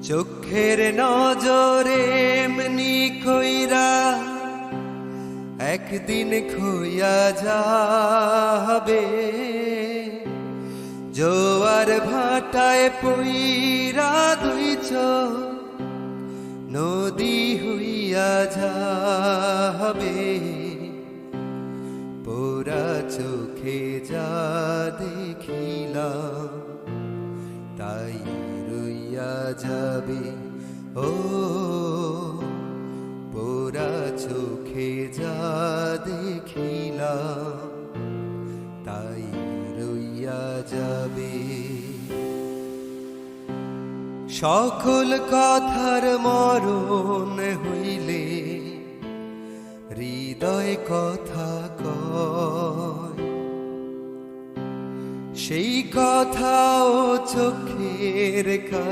চোখের নজরে এমনি কইরা একদিন খইয়া যাবে, জোয়ার ভাটায় পইরা দুই চোখ নদী হইয়া যাবে। পোড়া চোখে যা দেখিলাম তাই রইয়া যাবে। ও পোড়া চোখে যা দেখিলাম তাই রইয়া যাবে। সকল কথার মরণ হইলে হৃদয় কথা কয়, সেই কথাও চোখের কাছে